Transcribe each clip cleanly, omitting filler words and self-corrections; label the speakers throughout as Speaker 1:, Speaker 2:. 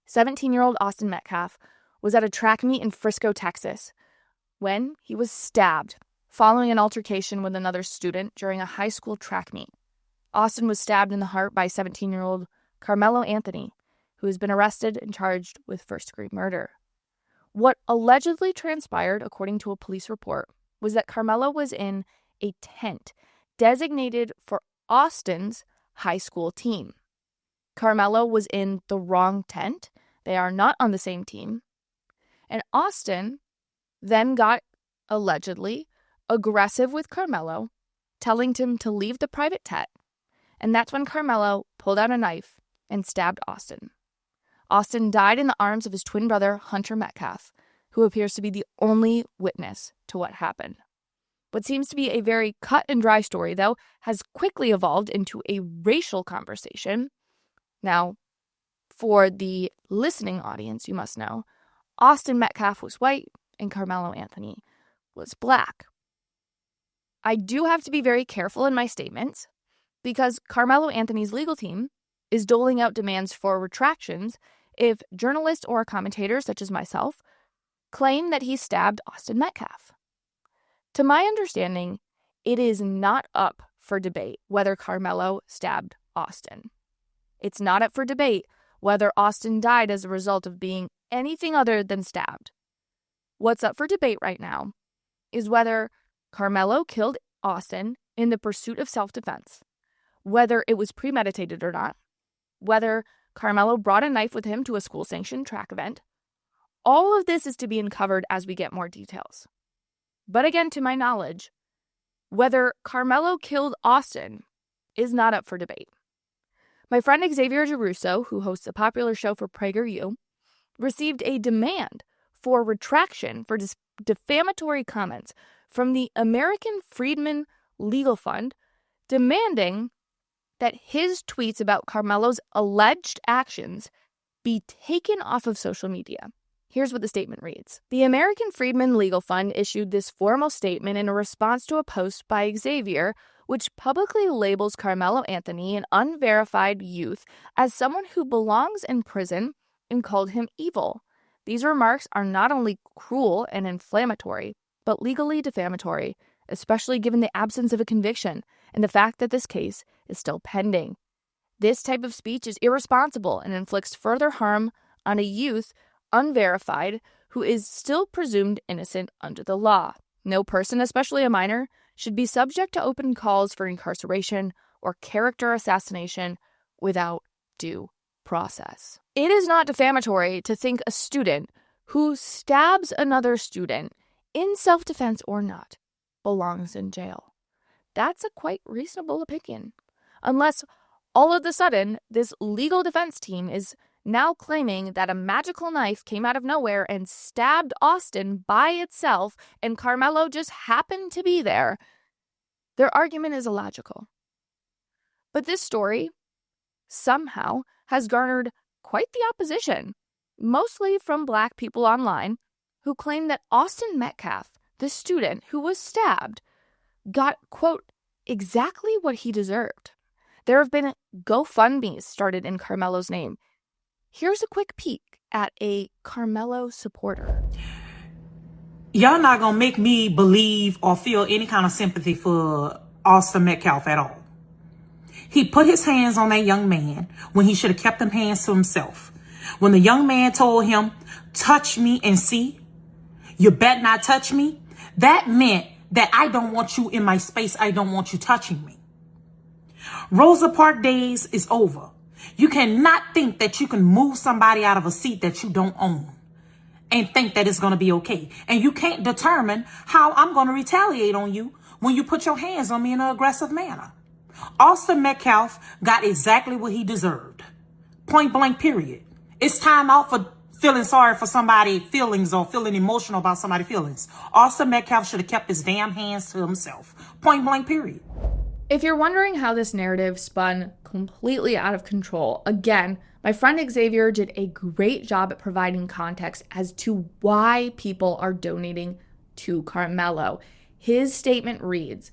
Speaker 1: 17-year-old Austin Metcalf was at a track meet in Frisco, Texas, when he was stabbed following an altercation with another student during a high school track meet. Austin was stabbed in the heart by 17-year-old Karmelo Anthony, who has been arrested and charged with first-degree murder. What allegedly transpired, according to a police report, was that Karmelo was in a tent designated for Austin's high school team. Karmelo was in the wrong tent. They are not on the same team. And Austin then got, allegedly, aggressive with Karmelo, telling him to leave the private tent. And that's when Karmelo pulled out a knife and stabbed Austin. Austin died in the arms of his twin brother, Hunter Metcalf, who appears to be the only witness to what happened. What seems to be a very cut and dry story, though, has quickly evolved into a racial conversation. Now, for the listening audience, you must know, Austin Metcalf was white and Karmelo Anthony was black. I do have to be very careful in my statements because Karmelo Anthony's legal team is doling out demands for retractions if journalists or commentators, such as myself, claim that he stabbed Austin Metcalf. To my understanding, it is not up for debate whether Karmelo stabbed Austin. It's not up for debate whether Austin died as a result of being anything other than stabbed. What's up for debate right now is whether Karmelo killed Austin in the pursuit of self-defense, whether it was premeditated or not, whether Karmelo brought a knife with him to a school-sanctioned track event. All of this is to be uncovered as we get more details. But again, to my knowledge, whether Karmelo killed Austin is not up for debate. My friend Xavier Girusso, who hosts a popular show for PragerU, received a demand for retraction for defamatory comments from the American Freedmen Legal Fund, demanding that his tweets about Karmelo's alleged actions be taken off of social media. Here's what the statement reads. The American Freedmen Legal Fund issued this formal statement in a response to a post by Xavier, which publicly labels Karmelo Anthony, an unverified youth, as someone who belongs in prison and called him evil. These remarks are not only cruel and inflammatory, but legally defamatory, especially given the absence of a conviction and the fact that this case is still pending. This type of speech is irresponsible and inflicts further harm on a youth, unverified, who is still presumed innocent under the law. No person, especially a minor, should be subject to open calls for incarceration or character assassination without due process. It is not defamatory to think a student who stabs another student, in self-defense or not, belongs in jail. That's a quite reasonable opinion. Unless all of a sudden this legal defense team is now claiming that a magical knife came out of nowhere and stabbed Austin by itself and Karmelo just happened to be there. Their argument is illogical. But this story somehow has garnered quite the opposition, mostly from Black people online, who claim that Austin Metcalf, the student who was stabbed, got, quote, exactly what he deserved. There have been GoFundMes started in Karmelo's name. Here's a quick peek at a Karmelo supporter.
Speaker 2: Y'all not gonna make me believe or feel any kind of sympathy for Austin Metcalf at all. He put his hands on that young man when he should have kept them hands to himself. When the young man told him, touch me and see, you bet not touch me, that meant that I don't want you in my space. I don't want you touching me. Rosa Parks days is over. You cannot think that you can move somebody out of a seat that you don't own and think that it's going to be okay. And you can't determine how I'm going to retaliate on you when you put your hands on me in an aggressive manner. Austin Metcalf got exactly what he deserved. Point blank, period. It's time out for feeling sorry for somebody's feelings or feeling emotional about somebody's feelings. Austin Metcalf should have kept his damn hands to himself. Point blank, period.
Speaker 1: If you're wondering how this narrative spun completely out of control, again, my friend Xavier did a great job at providing context as to why people are donating to Karmelo. His statement reads,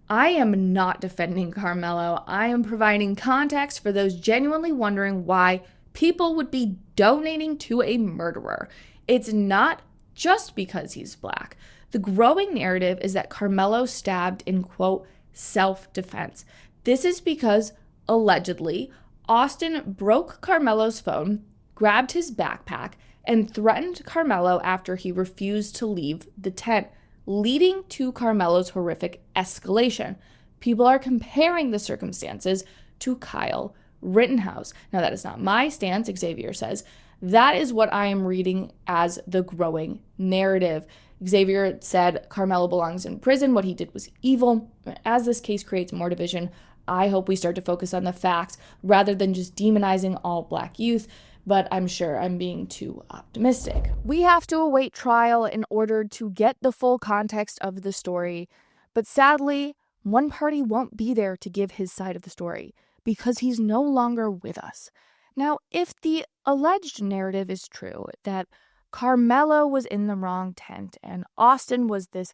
Speaker 1: I am not defending Karmelo. I am providing context for those genuinely wondering why people would be donating to a murderer. It's not just because he's Black. The growing narrative is that Karmelo stabbed in, quote, self-defense. This is because, allegedly, Austin broke Karmelo's phone, grabbed his backpack, and threatened Karmelo after he refused to leave the tent, leading to Karmelo's horrific escalation. People are comparing the circumstances to Kyle Rittenhouse. Now, that is not my stance, Xavier says. That is what I am reading as the growing narrative. Xavier said Karmelo belongs in prison. What he did was evil. As this case creates more division, I hope we start to focus on the facts rather than just demonizing all Black youth. But I'm sure I'm being too optimistic. We have to await trial in order to get the full context of the story. But sadly, one party won't be there to give his side of the story because he's no longer with us. Now, if the alleged narrative is true, that Karmelo was in the wrong tent and Austin was this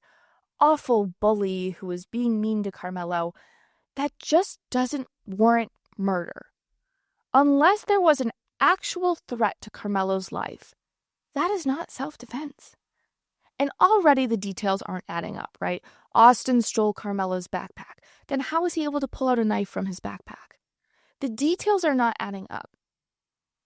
Speaker 1: awful bully who was being mean to Karmelo, that just doesn't warrant murder. Unless there was an actual threat to Karmelo's life, that is not self-defense. And already the details aren't adding up, right? Austin stole Karmelo's backpack. Then how was he able to pull out a knife from his backpack? The details are not adding up.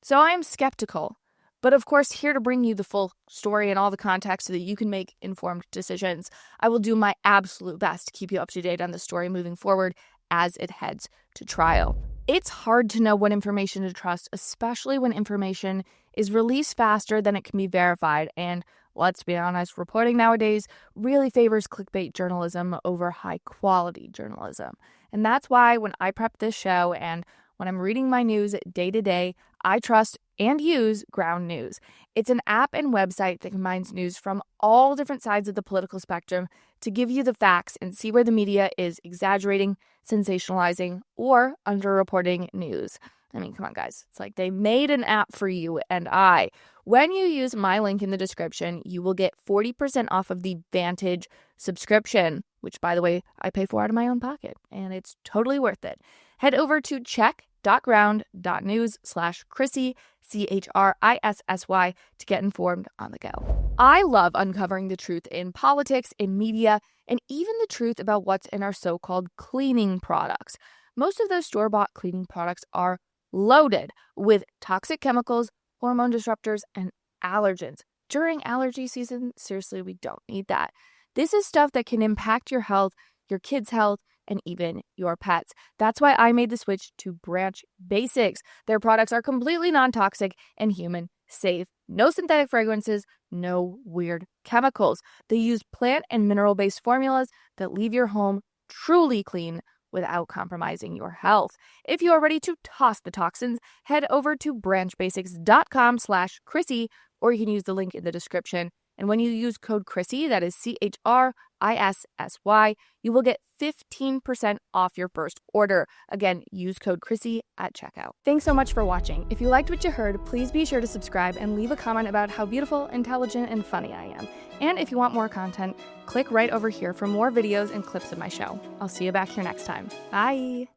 Speaker 1: So I am skeptical, but of course here to bring you the full story and all the context so that you can make informed decisions. I will do my absolute best to keep you up to date on the story moving forward as it heads to trial. It's hard to know what information to trust, especially when information is released faster than it can be verified. And let's be honest, reporting nowadays really favors clickbait journalism over high-quality journalism. And that's why when I prep this show and when I'm reading my news day to day, I trust and use Ground News. It's an app and website that combines news from all different sides of the political spectrum to give you the facts and see where the media is exaggerating, sensationalizing, or underreporting news. I mean, come on, guys. It's like they made an app for you and I. When you use my link in the description, you will get 40% off of the Vantage subscription, which, by the way, I pay for out of my own pocket, and it's totally worth it. Head over to check.ground.news/Chrissy, CHRISSY, to get informed on the go. I love uncovering the truth in politics, in media, and even the truth about what's in our so-called cleaning products. Most of those store-bought cleaning products are loaded with toxic chemicals, hormone disruptors, and allergens. During allergy season, seriously, we don't need that. This is stuff that can impact your health, your kids' health, and even your pets. That's why I made the switch to Branch Basics. Their products are completely non-toxic and human safe. No synthetic fragrances, no weird chemicals. They use plant and mineral-based formulas that leave your home truly clean without compromising your health. If you are ready to toss the toxins, head over to branchbasics.com/Chrissy, or you can use the link in the description. And when you use code Chrissy, that is CHRISSY, you will get 15% off your first order. Again, use code Chrissy at checkout. Thanks so much for watching. If you liked what you heard, please be sure to subscribe and leave a comment about how beautiful, intelligent, and funny I am. And if you want more content, click right over here for more videos and clips of my show. I'll see you back here next time. Bye!